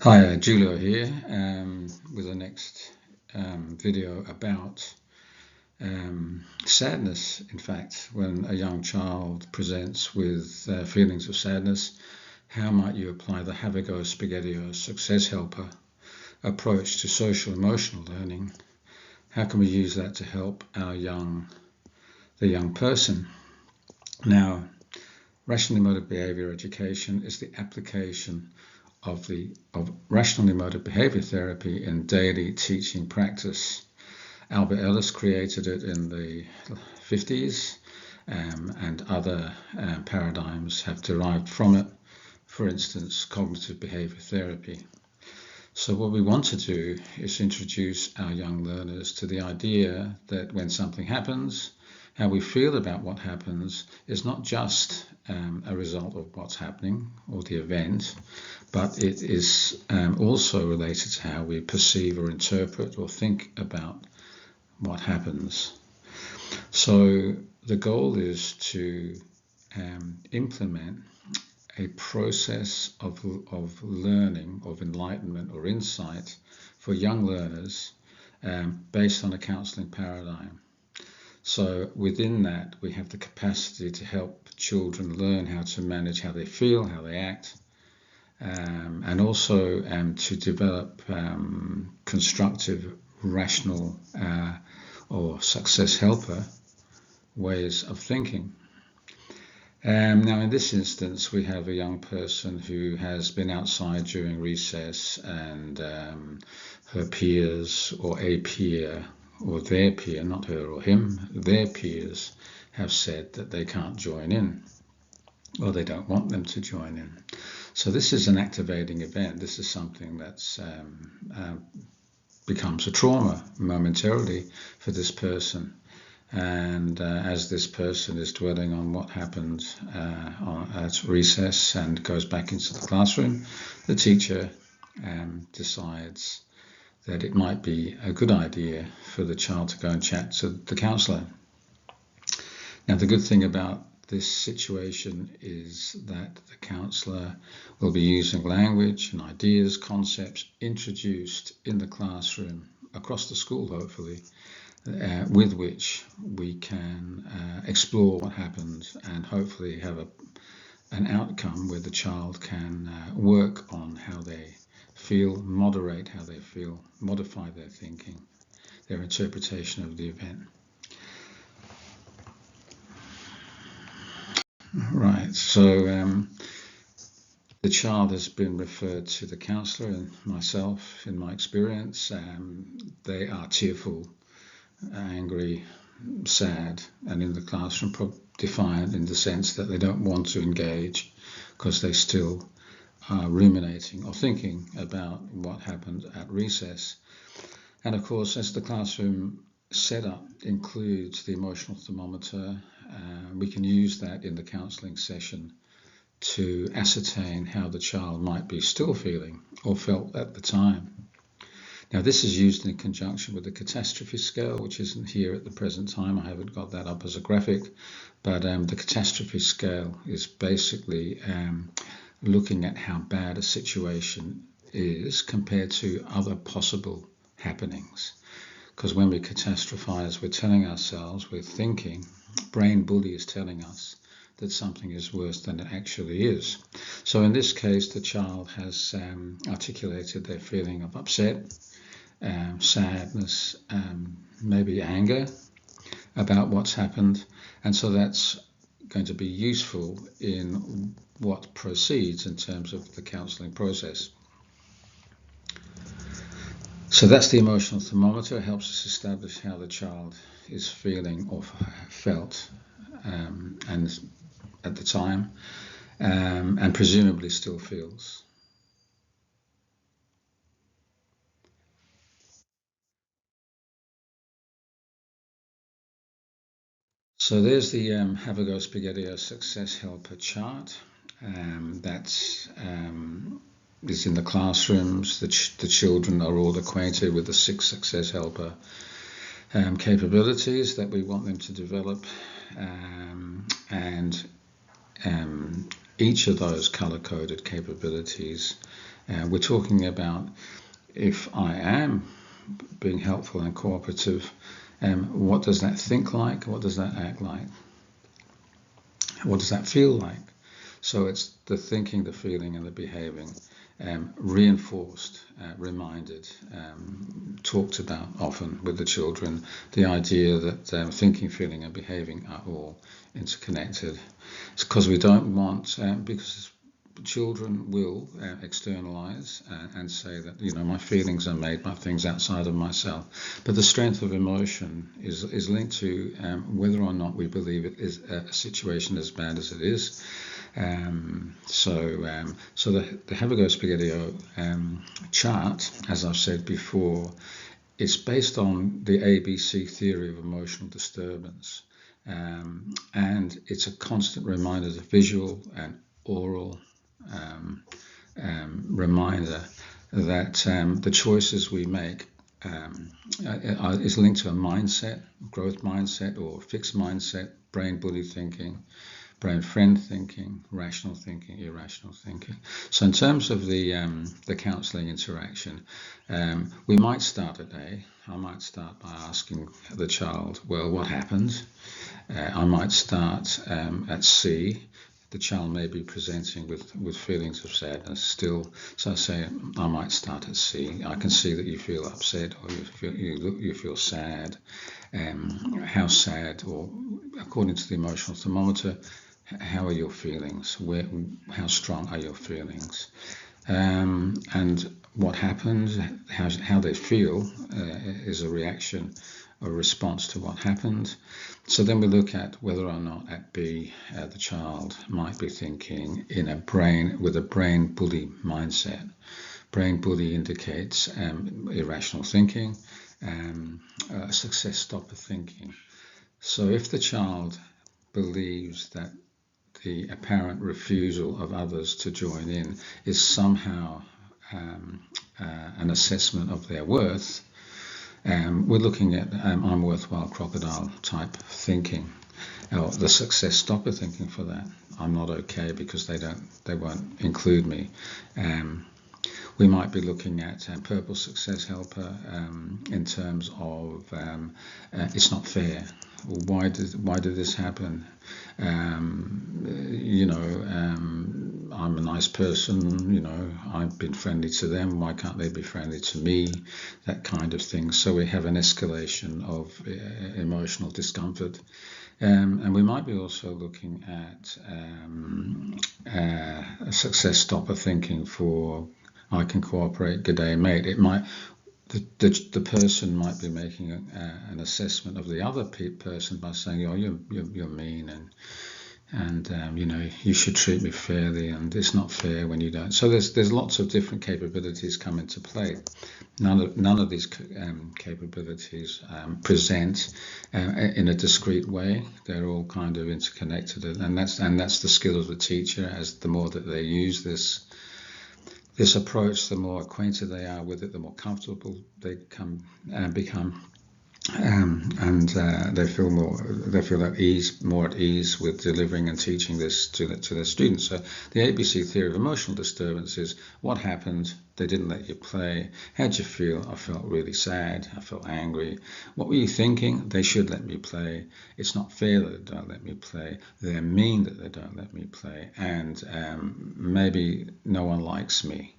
Hi, Julio here with the next video about sadness. In fact, when a young child presents with feelings of sadness, how might you apply the Go Spaghettio success helper approach to social emotional learning? How can we use that to help the young person? Now, Rational Emotive Behaviour Education is the application of Rational Emotive Behaviour Therapy in daily teaching practice. Ellis created it in the 50s, and other paradigms have derived from it, for instance, cognitive behaviour therapy. So what we want to do is introduce our young learners to the idea that when something happens, how we feel about what happens is not just a result of what's happening or the event, but it is also related to how we perceive or interpret or think about what happens. So the goal is to implement a process of learning, of enlightenment or insight for young learners based on a counselling paradigm. So within that, we have the capacity to help children learn how to manage how they feel, how they act, and also to develop constructive, rational, or success helper ways of thinking. Now, in this instance, we have a young person who has been outside during recess, and her peers, or a peer, or their peer, not her or him, their peers have said that they can't join in, or they don't want them to join in. So this is an activating event. This is something that's becomes a trauma momentarily for this person. And as this person is dwelling on what happened at recess and goes back into the classroom, the teacher decides that it might be a good idea for the child to go and chat to the counsellor. Now, the good thing about this situation is that the counsellor will be using language and ideas, concepts introduced in the classroom across the school, hopefully, with which we can explore what happened and hopefully have an outcome where the child can work on how they feel, moderate how they feel, modify their thinking, their interpretation of the event. Right, so the child has been referred to the counsellor and myself. In my experience, they are tearful, angry, sad, and in the classroom defiant in the sense that they don't want to engage because they still are ruminating or thinking about what happened at recess. And of course, as the classroom setup includes the emotional thermometer, we can use that in the counselling session to ascertain how the child might be still feeling or felt at the time. Now, this is used in conjunction with the catastrophe scale, which isn't here at the present time. I haven't got that up as a graphic, but the catastrophe scale is basically looking at how bad a situation is compared to other possible happenings. Because when we catastrophize, we're telling ourselves, we're thinking, brain bully is telling us that something is worse than it actually is. So in this case, the child has articulated their feeling of upset, sadness, maybe anger about what's happened, and so that's going to be useful in what proceeds in terms of the counselling process. So that's the emotional thermometer. It helps us establish how the child is feeling or felt and at the time, and presumably still feels. So there's the Have a Go Spaghettio Success Helper chart. That's is in the classrooms. The children are all acquainted with the 6 Success Helper capabilities that we want them to develop, and each of those colour-coded capabilities. We're talking about if I am being helpful and cooperative, what does that think like? What does that act like? What does that feel like? So it's the thinking, the feeling, and the behaving, reinforced, reminded, talked about often with the children. The idea that thinking, feeling, and behaving are all interconnected. It's because we don't want, because children will externalize and say that, my feelings are made by things outside of myself. But the strength of emotion is linked to whether or not we believe it is a situation as bad as it is. So the Have a Go Spaghettio chart, as I've said before, it's based on the ABC theory of emotional disturbance. And it's a constant reminder, the visual and oral reminder that the choices we make is linked to a mindset, growth mindset or fixed mindset, brain bully thinking, brain friend thinking, rational thinking, irrational thinking. So in terms of the counselling interaction, we might start at A. I might start by asking the child, well, what happened? I might start at C. The child may be presenting with feelings of sadness still. So I say, I might start at C. I can see that you feel upset or you feel sad. How sad, or according to the emotional thermometer, how are your feelings? How strong are your feelings? And what happens, how they feel is a reaction or response to what happened. So then we look at whether or not at B, the child might be thinking with a brain bully mindset. Brain bully indicates irrational thinking, success stopper thinking. So if the child believes that the apparent refusal of others to join in is somehow an assessment of their worth, we're looking at I'm worthwhile crocodile type thinking, or the success stopper thinking for that. I'm not okay because they won't include me. We might be looking at purple success helper in terms of it's not fair. Why did this happen? I'm a nice person, I've been friendly to them, why can't they be friendly to me? That kind of thing. So we have an escalation of emotional discomfort. And we might be also looking at a success stopper thinking for I can cooperate, good day mate. It might the person might be making an assessment of the other person by saying, "Oh, you're mean, and you should treat me fairly, and it's not fair when you don't." So there's lots of different capabilities come into play. None of these capabilities present in a discrete way. They're all kind of interconnected, and that's the skill of the teacher. As the more that they use this approach, the more acquainted they are with it, the more comfortable they become, and they feel more at ease with delivering and teaching this to their students. So the ABC theory of emotional disturbance is what happened. They didn't let you play. How'd you feel? I felt really sad. I felt angry. What were you thinking? They should let me play. It's not fair that they don't let me play. They're mean that they don't let me play. And maybe no one likes me.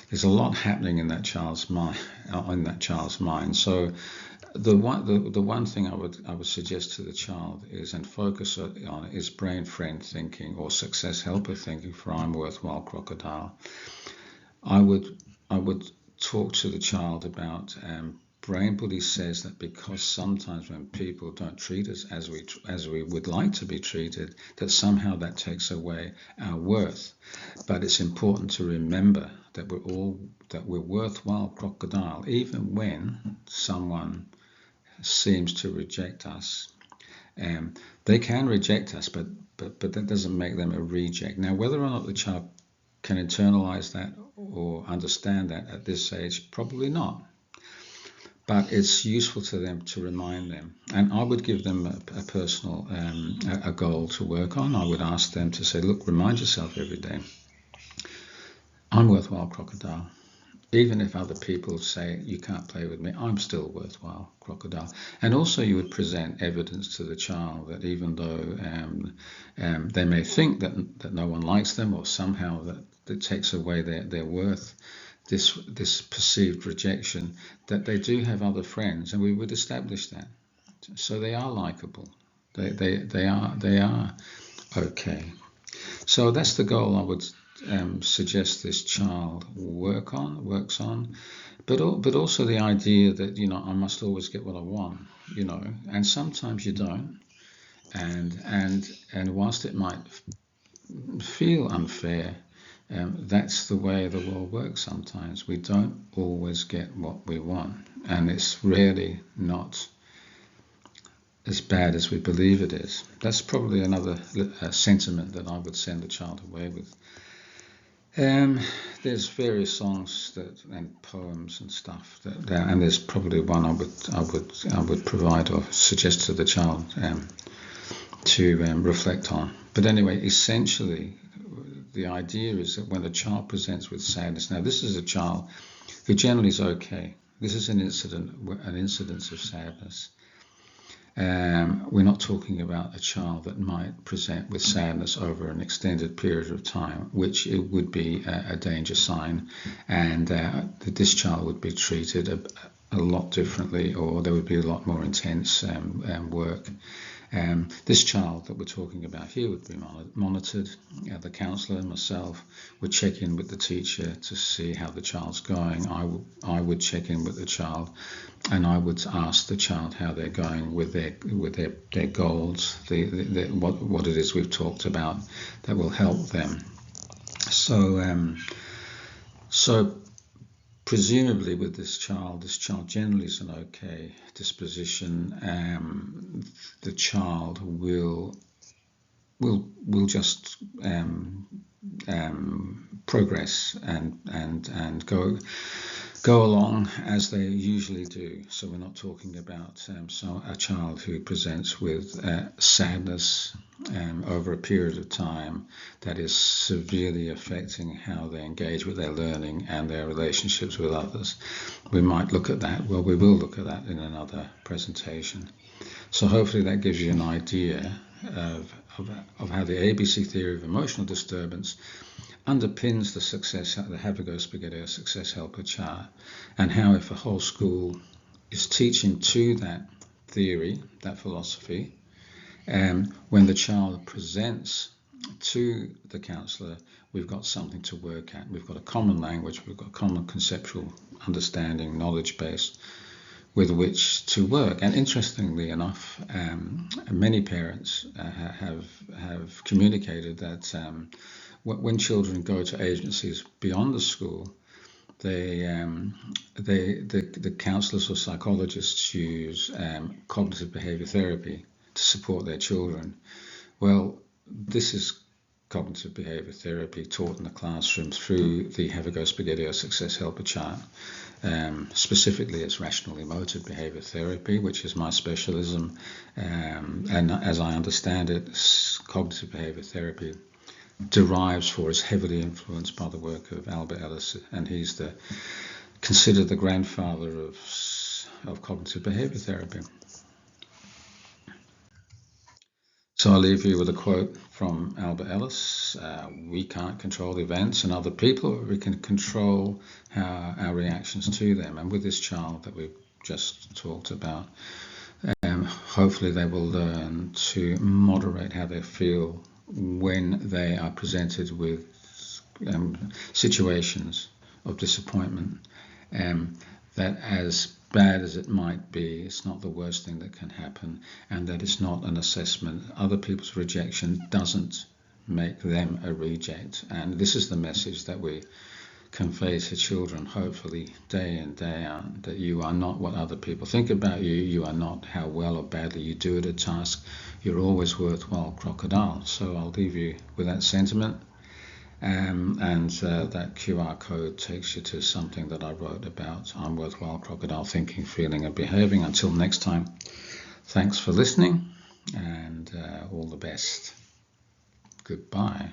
There's a lot happening in that child's mind. So the one thing I would suggest to the child is, and focus on, is brain friend thinking or success helper thinking for I'm worthwhile crocodile. I would talk to the child about brain bully says that because sometimes when people don't treat us as we would like to be treated, that somehow that takes away our worth. But it's important to remember that we're worthwhile crocodile, even when someone seems to reject us. They can reject us, but that doesn't make them a reject. Now, whether or not the child can internalize that or understand that at this age, probably not. but it's useful to them to remind them. And I would give them a personal a goal to work on. I would ask them to say, look, remind yourself every day, I'm worthwhile crocodile. Even if other people say you can't play with me, I'm still worthwhile crocodile. And also you would present evidence to the child that even though they may think that no one likes them, or somehow that takes away their worth, this perceived rejection, that they do have other friends, and we would establish that. So they are likable. They are okay. So that's the goal I would suggest this child works on, but also the idea that I must always get what I want, and sometimes you don't, and whilst it might feel unfair, that's the way the world works. Sometimes we don't always get what we want, and it's really not as bad as we believe it is. That's probably another sentiment that I would send a child away with. There's various songs and poems and stuff and there's probably one I would provide or suggest to the child to reflect on. But anyway, essentially, the idea is that when a child presents with sadness, now this is a child who generally is okay. This is an incidence of sadness. We're not talking about a child that might present with sadness over an extended period of time, which it would be a danger sign, and this child would be treated a lot differently, or there would be a lot more intense work. This child that we're talking about here would be monitored. The counsellor and myself would check in with the teacher to see how the child's going. I would check in with the child, and I would ask the child how they're going with their goals, what it is we've talked about that will help them. So presumably with this child generally is an okay disposition. The child will just progress and go along as they usually do. So we're not talking about a child who presents with sadness over a period of time that is severely affecting how they engage with their learning and their relationships with others. We might look at that. Well, we will look at that in another presentation. So hopefully that gives you an idea of how the ABC theory of emotional disturbance underpins the Have a Go Spaghettio Success Helper chart, and how if a whole school is teaching to that theory, that philosophy, when the child presents to the counsellor, we've got something to work at. We've got a common language, we've got a common conceptual understanding, knowledge base with which to work. And interestingly enough, many parents have communicated that when children go to agencies beyond the school, the counsellors or psychologists use cognitive behaviour therapy to support their children. Well, this is cognitive behaviour therapy taught in the classroom through the Have a Go Spaghettio Success Helper chart. Specifically, it's Rational Emotive Behaviour Therapy, which is my specialism, and as I understand it, cognitive behaviour therapy is heavily influenced by the work of Ellis, and he's considered the grandfather of cognitive behaviour therapy. So I'll leave you with a quote from Ellis. We can't control events and other people, but we can control our reactions to them. And with this child that we've just talked about, hopefully they will learn to moderate how they feel when they are presented with situations of disappointment, that as bad as it might be, it's not the worst thing that can happen, and that it's not an assessment. Other people's rejection doesn't make them a reject, and this is the message that we convey to children, hopefully day in, day out, that you are not what other people think about you. You are not how well or badly you do at a task. You're always worthwhile crocodile. So I'll leave you with that sentiment, And that QR code takes you to something that I wrote about. I'm worthwhile, crocodile thinking, feeling and behaving. Until next time, thanks for listening and all the best. Goodbye.